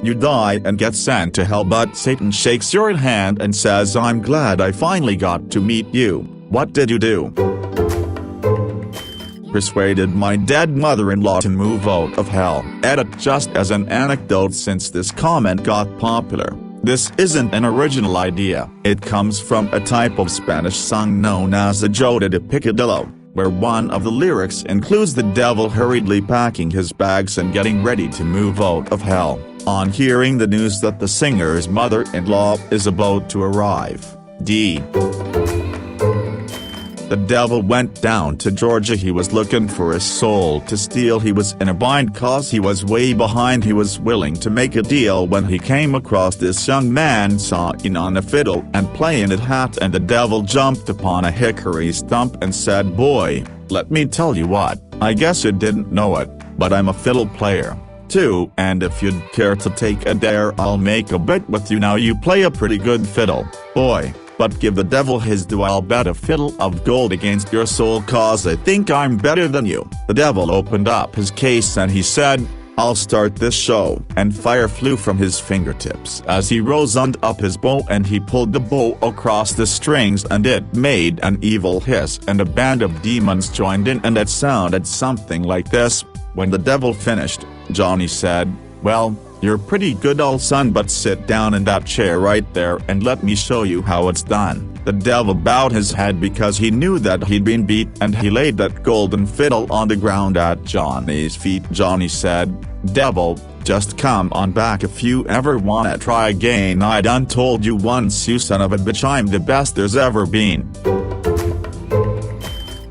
You die and get sent to hell, but Satan shakes your hand and says, I'm glad I finally got to meet you. What did you do? Persuaded my dead mother-in-law to move out of hell. Edit just as an anecdote, since this comment got popular. This isn't an original idea. It comes from a type of Spanish song known as the Joda de Picadillo, where one of the lyrics includes the devil hurriedly packing his bags and getting ready to move out of hell, on hearing the news that the singer's mother-in-law is about to arrive. The devil went down to Georgia. He was looking for a soul to steal. He was in a bind cause he was way behind. He was willing to make a deal when he came across this young man sawing on a fiddle and playing it hat, and the devil jumped upon a hickory stump and said, boy, let me tell you what, I guess you didn't know it, but I'm a fiddle player too, and if you'd care to take a dare, I'll make a bet with you. Now you play a pretty good fiddle, boy, but give the devil his due. I'll bet a fiddle of gold against your soul, cause I think I'm better than you. The devil opened up his case and he said, I'll start this show. And fire flew from his fingertips as he rose up his bow, and he pulled the bow across the strings and it made an evil hiss, and a band of demons joined in, and it sounded something like this. When the devil finished, Johnny said, well, you're pretty good, old son, but sit down in that chair right there and let me show you how it's done. The devil bowed his head because he knew that he'd been beat, and he laid that golden fiddle on the ground at Johnny's feet. Johnny said, devil, just come on back if you ever wanna try again. I done told you once, you son of a bitch, I'm the best there's ever been.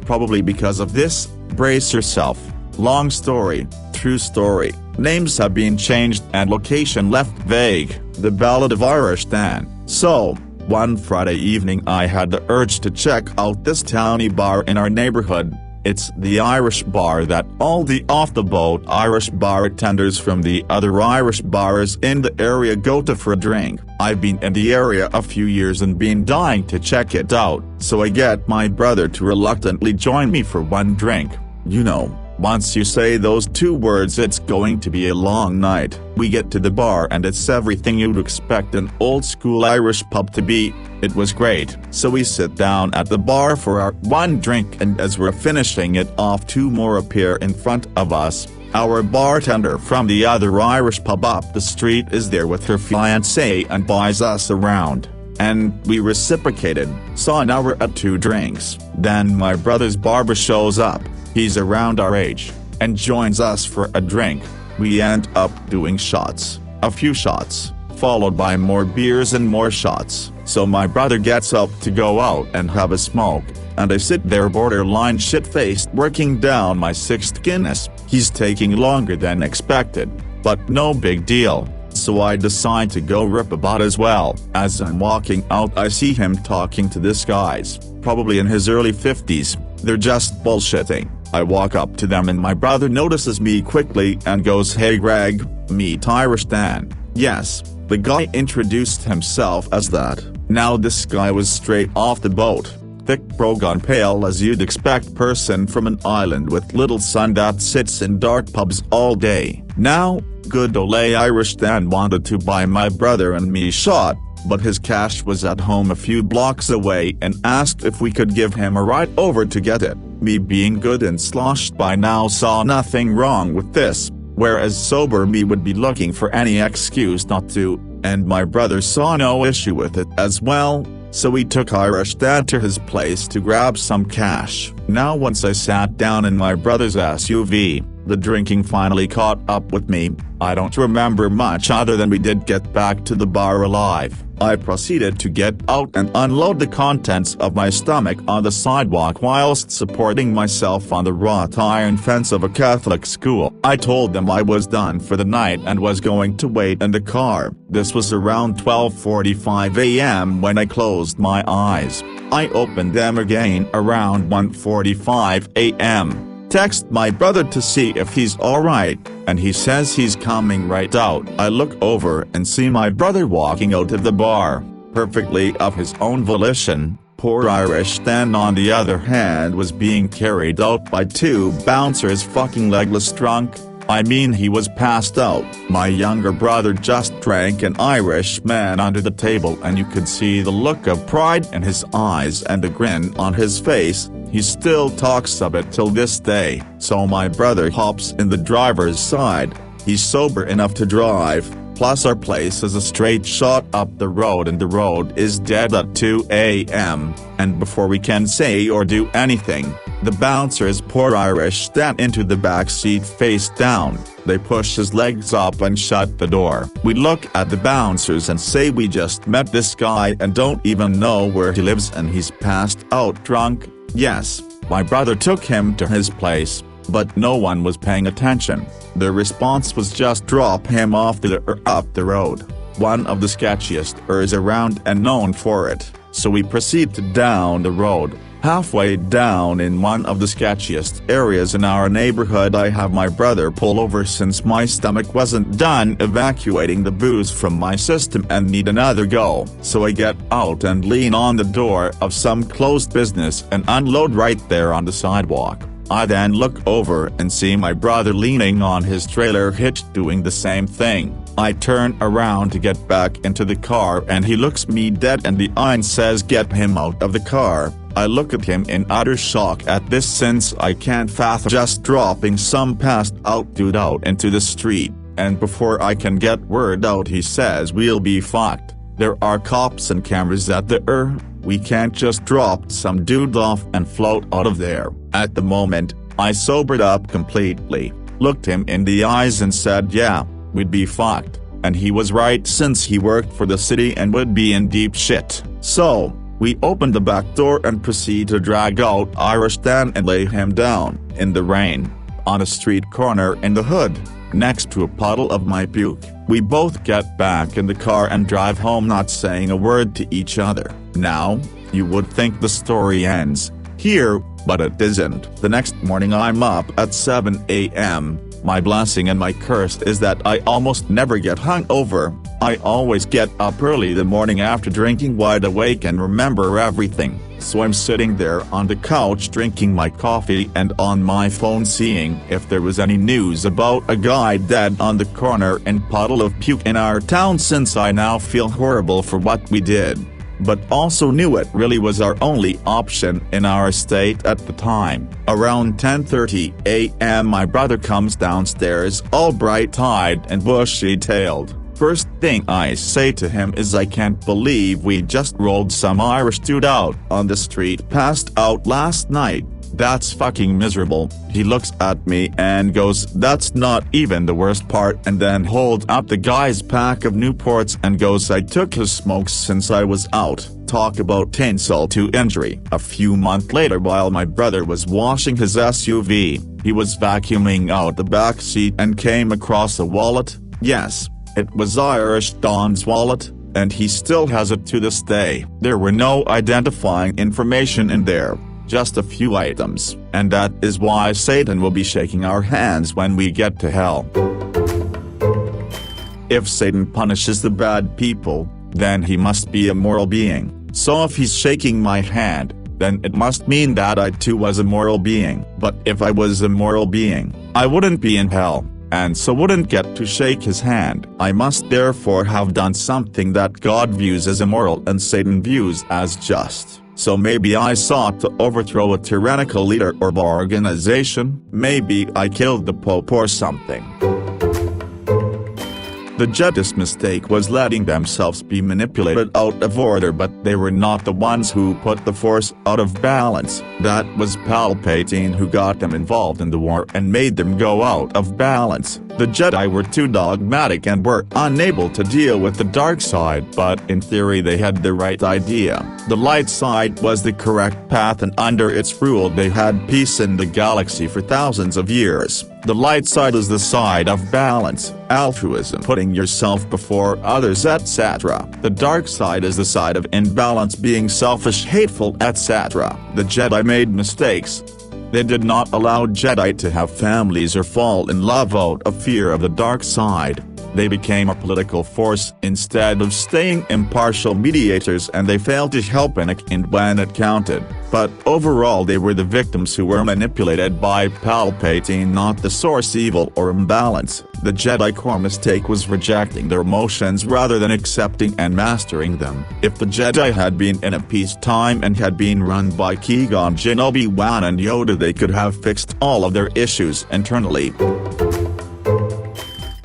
Probably because of this, brace yourself. Long story, true story. Names have been changed and location left vague. The Ballad of Irish Dan. So, one Friday evening I had the urge to check out this towny bar in our neighborhood. It's the Irish bar that all the off-the-boat Irish bartenders from the other Irish bars in the area go to for a drink. I've been in the area a few years and been dying to check it out, so I get my brother to reluctantly join me for one drink. You know, once you say those two words, it's going to be a long night. We get to the bar and it's everything you'd expect an old-school Irish pub to be. It was great. So we sit down at the bar for our one drink, and as we're finishing it off, two more appear in front of us. Our bartender from the other Irish pub up the street is there with her fiancé and buys us around. And we reciprocated, so now we're at 2 drinks. Then my brother's barber shows up. He's around our age, and joins us for a drink. We end up doing shots, a few shots, followed by more beers and more shots. So my brother gets up to go out and have a smoke, and I sit there borderline shit-faced working down my 6th Guinness. He's taking longer than expected, but no big deal. So I decide to go rip a butt as well. As I'm walking out, I see him talking to this guys, probably in his early 50s. They're just bullshitting. I walk up to them and my brother notices me quickly and goes, hey Greg, meet Irish Dan. Yes, the guy introduced himself as that. Now this guy was straight off the boat. Thick brogan, pale as you'd expect person from an island with little sun that sits in dark pubs all day. Now, good ole Irish Dan wanted to buy my brother and me a shot, but his cash was at home a few blocks away and asked if we could give him a ride over to get it. Me, being good and sloshed by now, saw nothing wrong with this, whereas sober me would be looking for any excuse not to, and my brother saw no issue with it as well. So we took Irish Dan to his place to grab some cash. Now once I sat down in my brother's SUV, the drinking finally caught up with me. I don't remember much other than we did get back to the bar alive. I proceeded to get out and unload the contents of my stomach on the sidewalk whilst supporting myself on the wrought iron fence of a Catholic school. I told them I was done for the night and was going to wait in the car. This was around 12:45 a.m. when I closed my eyes. I opened them again around 1:45 a.m. Text my brother to see if he's alright, and he says he's coming right out. I look over and see my brother walking out of the bar, perfectly of his own volition. Poor Irish Dan, on the other hand, was being carried out by 2 bouncers, fucking legless drunk. I mean, he was passed out. My younger brother just drank an Irishman under the table, and you could see the look of pride in his eyes and the grin on his face. He still talks of it till this day. So my brother hops in the driver's side. He's sober enough to drive, plus our place is a straight shot up the road and the road is dead at 2 a.m., and before we can say or do anything, the bouncers pour Irish Stan into the back seat face down. They push his legs up and shut the door. We look at the bouncers and say we just met this guy and don't even know where he lives and he's passed out drunk. Yes, my brother took him to his place, but no one was paying attention. The response was just drop him off up the road. One of the sketchiest is around and known for it, so we proceed to down the road. Halfway down in one of the sketchiest areas in our neighborhood, I have my brother pull over since my stomach wasn't done evacuating the booze from my system and need another go. So I get out and lean on the door of some closed business and unload right there on the sidewalk. I then look over and see my brother leaning on his trailer hitch doing the same thing. I turn around to get back into the car and he looks me dead in the eye and says, "Get him out of the car." I look at him in utter shock at this since I can't fathom just dropping some passed out dude out into the street, and before I can get word out he says, "We'll be fucked. There are cops and cameras at the we can't just drop some dude off and float out of there." At the moment, I sobered up completely, looked him in the eyes and said, "Yeah, we'd be fucked," and he was right since he worked for the city and would be in deep shit. So, we opened the back door and proceed to drag out Irish Dan and lay him down, in the rain, on a street corner in the hood, next to a puddle of my puke. We both get back in the car and drive home not saying a word to each other. Now, you would think the story ends here, but it isn't. The next morning I'm up at 7 a.m. My blessing and my curse is that I almost never get hungover. I always get up early the morning after drinking, wide awake and remember everything. So I'm sitting there on the couch drinking my coffee and on my phone seeing if there was any news about a guy dead on the corner and puddle of puke in our town, since I now feel horrible for what we did, but also knew it really was our only option in our state at the time. Around 10:30 a.m. my brother comes downstairs all bright-eyed and bushy-tailed. First thing I say to him is, "I can't believe we just rolled some Irish dude out on the street passed out last night. That's fucking miserable." He looks at me and goes, "That's not even the worst part," and then holds up the guy's pack of Newports and goes, "I took his smokes since I was out." Talk about insult to injury. A few months later, while my brother was washing his SUV, he was vacuuming out the back seat and came across a wallet. Yes, it was Irish Don's wallet, and he still has it to this day. There were no identifying information in there, just a few items, and that is why Satan will be shaking our hands when we get to hell. If Satan punishes the bad people, then he must be a moral being. So if he's shaking my hand, then it must mean that I too was a moral being. But if I was a moral being, I wouldn't be in hell, and so wouldn't get to shake his hand. I must therefore have done something that God views as immoral and Satan views as just. So maybe I sought to overthrow a tyrannical leader or organization. Maybe I killed the Pope or something. The Jedi's mistake was letting themselves be manipulated out of order, but they were not the ones who put the Force out of balance. That was Palpatine who got them involved in the war and made them go out of balance. The Jedi were too dogmatic and were unable to deal with the dark side, but in theory they had the right idea. The light side was the correct path, and under its rule they had peace in the galaxy for thousands of years. The light side is the side of balance, altruism, putting yourself before others, etc. The dark side is the side of imbalance, being selfish, hateful, etc. The Jedi made mistakes. They did not allow Jedi to have families or fall in love out of fear of the dark side. They became a political force instead of staying impartial mediators, and they failed to help when it counted. But overall they were the victims who were manipulated by Palpatine, not the source evil or imbalance. The Jedi core mistake was rejecting their emotions rather than accepting and mastering them. If the Jedi had been in a peacetime and had been run by Qui-Gon Jinn, Obi-Wan and Yoda, they could have fixed all of their issues internally.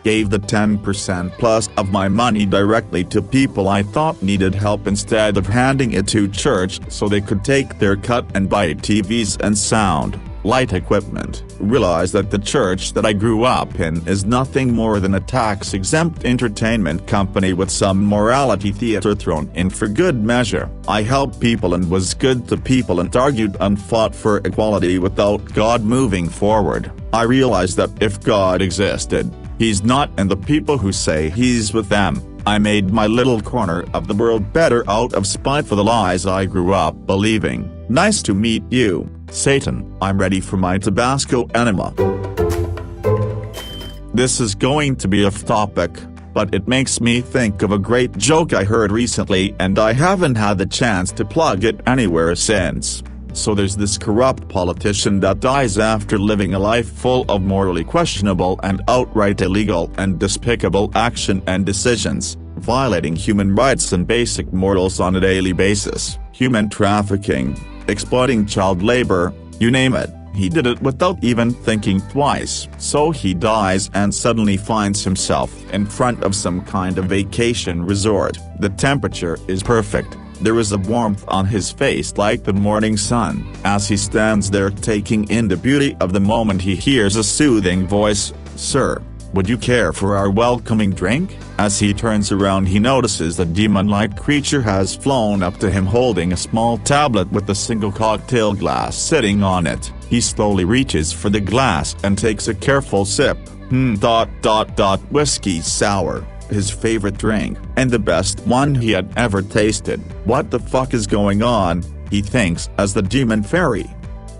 Gave the 10% plus of my money directly to people I thought needed help instead of handing it to church so they could take their cut and buy TVs and sound, light equipment. Realized that the church that I grew up in is nothing more than a tax-exempt entertainment company with some morality theater thrown in for good measure. I helped people and was good to people and argued and fought for equality without God moving forward. I realized that if God existed, He's not, and the people who say He's with them. I made my little corner of the world better out of spite for the lies I grew up believing. Nice to meet you, Satan. I'm ready for my Tabasco enema. This is going to be off topic, but it makes me think of a great joke I heard recently and I haven't had the chance to plug it anywhere since. So there's this corrupt politician that dies after living a life full of morally questionable and outright illegal and despicable action and decisions, violating human rights and basic morals on a daily basis, human trafficking, exploiting child labor, you name it. He did it without even thinking twice. So he dies and suddenly finds himself in front of some kind of vacation resort. The temperature is perfect. There is a warmth on his face like the morning sun. As he stands there taking in the beauty of the moment, he hears a soothing voice, "Sir, would you care for our welcoming drink?" As he turns around, he notices a demon-like creature has flown up to him holding a small tablet with a single cocktail glass sitting on it. He slowly reaches for the glass and takes a careful sip. Whiskey sour. His favorite drink, and the best one he had ever tasted. What the fuck is going on, he thinks, as the demon fairy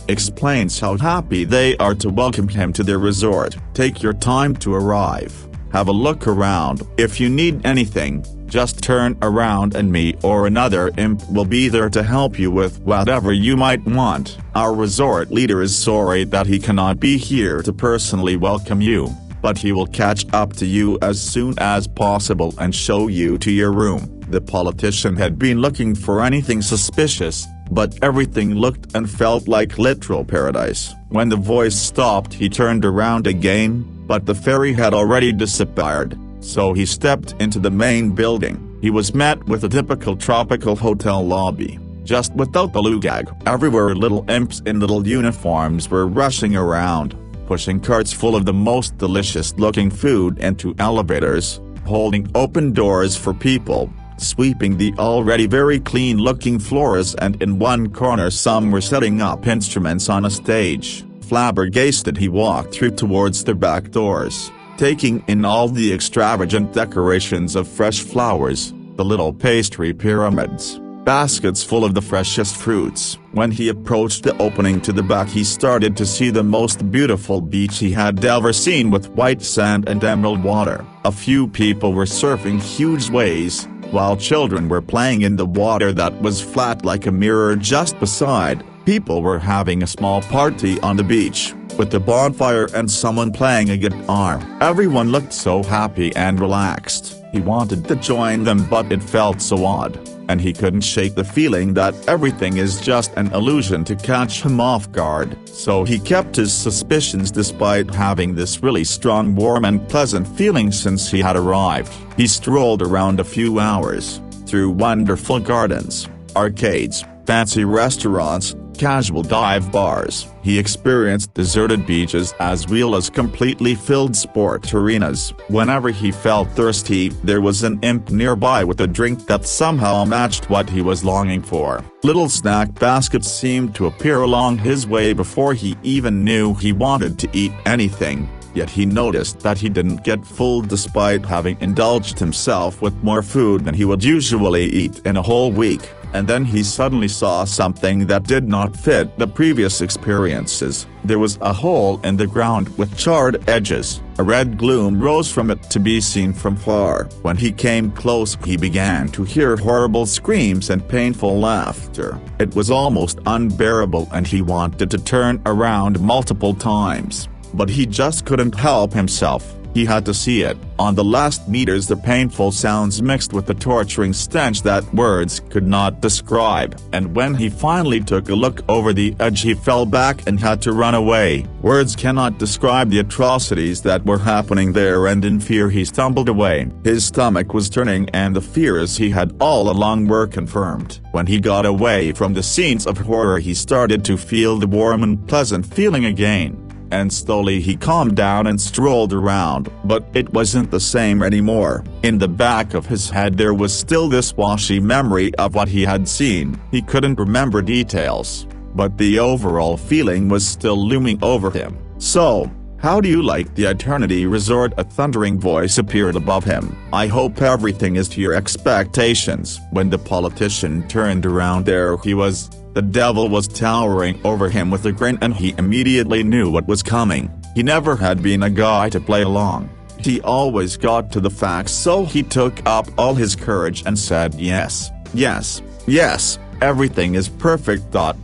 explains how happy they are to welcome him to their resort. Take your time to arrive. Have a look around. If you need anything, just turn around and me or another imp will be there to help you with whatever you might want. Our resort leader is sorry that he cannot be here to personally welcome you, but he will catch up to you as soon as possible and show you to your room. The politician had been looking for anything suspicious, but everything looked and felt like literal paradise. When the voice stopped, he turned around again, but the fairy had already disappeared, so he stepped into the main building. He was met with a typical tropical hotel lobby, just without the lugag. Everywhere little imps in little uniforms were rushing around, pushing carts full of the most delicious-looking food into elevators, holding open doors for people, sweeping the already very clean-looking floors, and in one corner some were setting up instruments on a stage. Flabbergasted, he walked through towards the back doors, taking in all the extravagant decorations of fresh flowers, the little pastry pyramids, baskets full of the freshest fruits. When he approached the opening to the back, he started to see the most beautiful beach he had ever seen, with white sand and emerald water. A few people were surfing huge waves, while children were playing in the water that was flat like a mirror just beside. People were having a small party on the beach, with a bonfire and someone playing a guitar. Everyone looked so happy and relaxed. He wanted to join them, but it felt so odd, and he couldn't shake the feeling that everything is just an illusion to catch him off guard. So he kept his suspicions despite having this really strong, warm and pleasant feeling since he had arrived. He strolled around a few hours, through wonderful gardens, arcades, fancy restaurants, casual dive bars. He experienced deserted beaches as well as completely filled sport arenas. Whenever he felt thirsty, there was an imp nearby with a drink that somehow matched what he was longing for. Little snack baskets seemed to appear along his way before he even knew he wanted to eat anything. Yet he noticed that he didn't get full despite having indulged himself with more food than he would usually eat in a whole week. And then he suddenly saw something that did not fit the previous experiences. There was a hole in the ground with charred edges. A red gloom rose from it to be seen from far. When he came close, he began to hear horrible screams and painful laughter. It was almost unbearable and he wanted to turn around multiple times. But he just couldn't help himself. He had to see it. On the last meters, the painful sounds mixed with the torturing stench that words could not describe. And when he finally took a look over the edge, he fell back and had to run away. Words cannot describe the atrocities that were happening there, and in fear he stumbled away. His stomach was turning and the fears he had all along were confirmed. When he got away from the scenes of horror, he started to feel the warm and pleasant feeling again. And slowly he calmed down and strolled around, but it wasn't the same anymore. In the back of his head there was still this washy memory of what he had seen. He couldn't remember details, but the overall feeling was still looming over him. "So, how do you like the Eternity Resort?" A thundering voice appeared above him. "I hope everything is to your expectations." When the politician turned around, there he was. The devil was towering over him with a grin, and he immediately knew what was coming. He never had been a guy to play along. He always got to the facts, so he took up all his courage and said, "Yes, yes, yes, everything is perfect ... but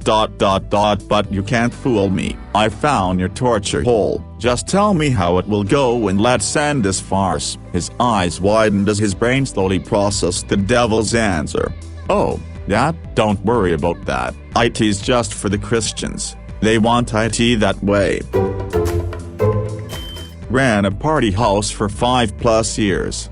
you can't fool me. I found your torture hole. Just tell me how it will go and let's end this farce." His eyes widened as his brain slowly processed the devil's answer. "Oh, that? Don't worry about that. IT's just for the Christians. They want IT that way." Ran a party house for 5+ years.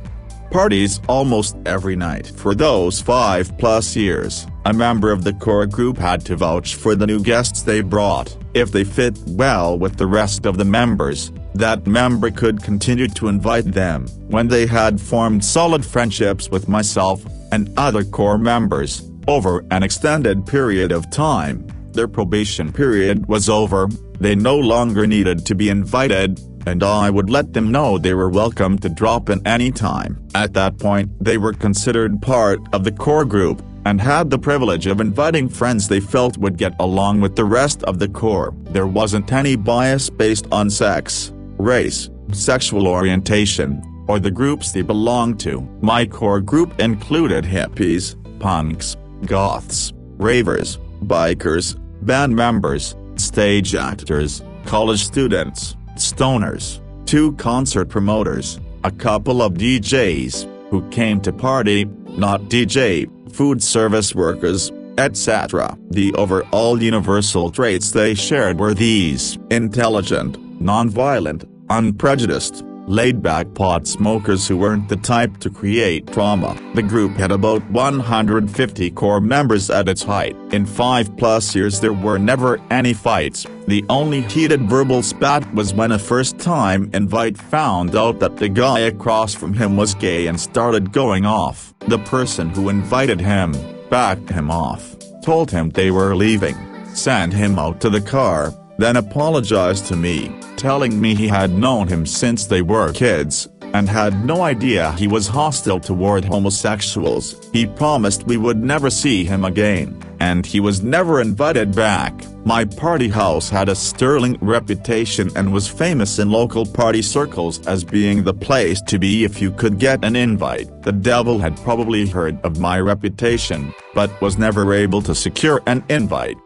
Parties almost every night for those 5+ years. A member of the core group had to vouch for the new guests they brought. If they fit well with the rest of the members, that member could continue to invite them. When they had formed solid friendships with myself and other core members, over an extended period of time, their probation period was over, they no longer needed to be invited, and I would let them know they were welcome to drop in any time. At that point, they were considered part of the core group, and had the privilege of inviting friends they felt would get along with the rest of the core. There wasn't any bias based on sex, race, sexual orientation, or the groups they belonged to. My core group included hippies, punks, goths, ravers, bikers, band members, stage actors, college students, stoners, 2 concert promoters, a couple of DJs, who came to party, not DJ, food service workers, etc. The overall universal traits they shared were these: intelligent, nonviolent, unprejudiced, laid-back pot smokers who weren't the type to create drama. The group had about 150 core members at its height. In 5+ years there were never any fights. The only heated verbal spat was when a first-time invite found out that the guy across from him was gay and started going off. The person who invited him backed him off, told him they were leaving, sent him out to the car, then apologized to me, telling me he had known him since they were kids, and had no idea he was hostile toward homosexuals. He promised we would never see him again, and he was never invited back. My party house had a sterling reputation and was famous in local party circles as being the place to be if you could get an invite. The devil had probably heard of my reputation, but was never able to secure an invite.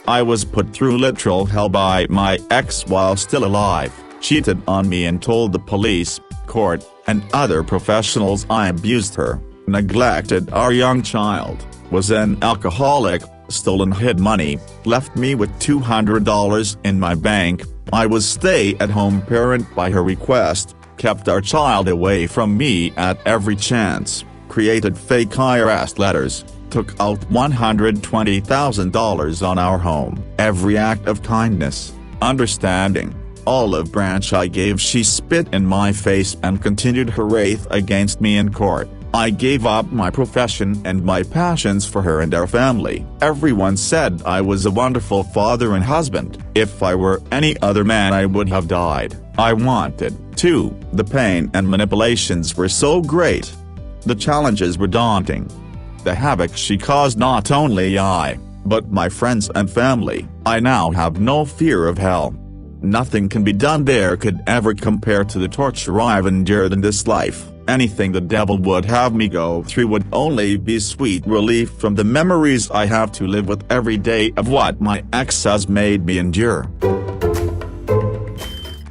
I was put through literal hell by my ex while still alive. Cheated on me and told the police, court, and other professionals I abused her, neglected our young child, was an alcoholic, stole and hid money, left me with $200 in my bank. I was stay-at-home parent by her request, kept our child away from me at every chance, created fake IRS letters, took out $120,000 on our home. Every act of kindness, understanding, olive branch I gave, she spit in my face and continued her wrath against me in court. I gave up my profession and my passions for her and our family. Everyone said I was a wonderful father and husband. If I were any other man I would have died. I wanted to. The pain and manipulations were so great. The challenges were daunting. the havoc she caused not only I, but my friends and family, I now have no fear of hell. Nothing can be done there could ever compare to the torture I've endured in this life. Anything the devil would have me go through would only be sweet relief from the memories I have to live with every day of what my ex has made me endure.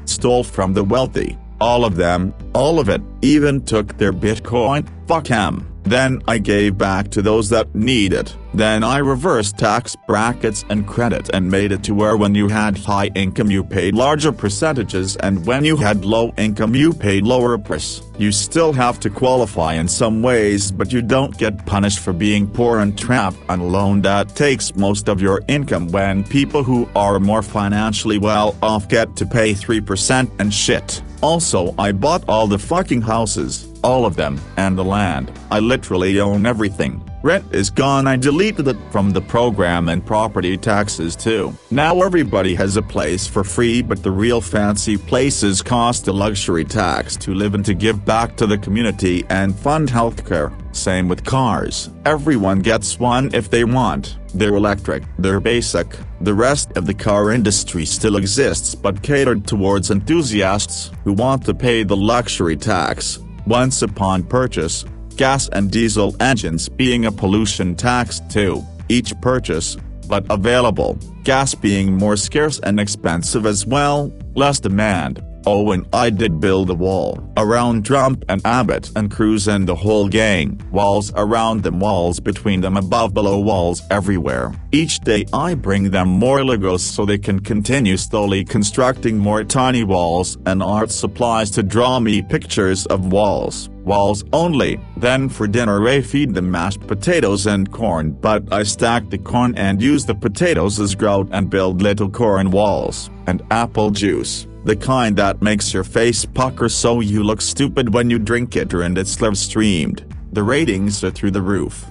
Stole from the wealthy, all of them, all of it, even took their Bitcoin, fuck him. Then I gave back to those that need it. Then I reversed tax brackets and credit and made it to where when you had high income you paid larger percentages and when you had low income you paid lower price. You still have to qualify in some ways but you don't get punished for being poor and trapped on a loan that takes most of your income when people who are more financially well off get to pay 3% and shit. Also I bought all the fucking houses, all of them, and the land. I literally own everything. Rent is gone. I deleted it from the program and property taxes too. Now everybody has a place for free but the real fancy places cost a luxury tax to live and to give back to the community and fund healthcare. Same with cars. Everyone gets one if they want. They're electric, they're basic. The rest of the car industry still exists but catered towards enthusiasts who want to pay the luxury tax once upon purchase. Gas and diesel engines being a pollution tax too, each purchase, but available, gas being more scarce and expensive as well, less demand. Oh, and I did build a wall around Trump and Abbott and Cruz and the whole gang. Walls around them, walls between them, above, below, walls everywhere. Each day I bring them more Legos so they can continue slowly constructing more tiny walls and art supplies to draw me pictures of walls. Walls only. Then for dinner I feed them mashed potatoes and corn, but I stack the corn and use the potatoes as grout and build little corn walls. And apple juice, the kind that makes your face pucker so you look stupid when you drink it, and it's live streamed. The ratings are through the roof.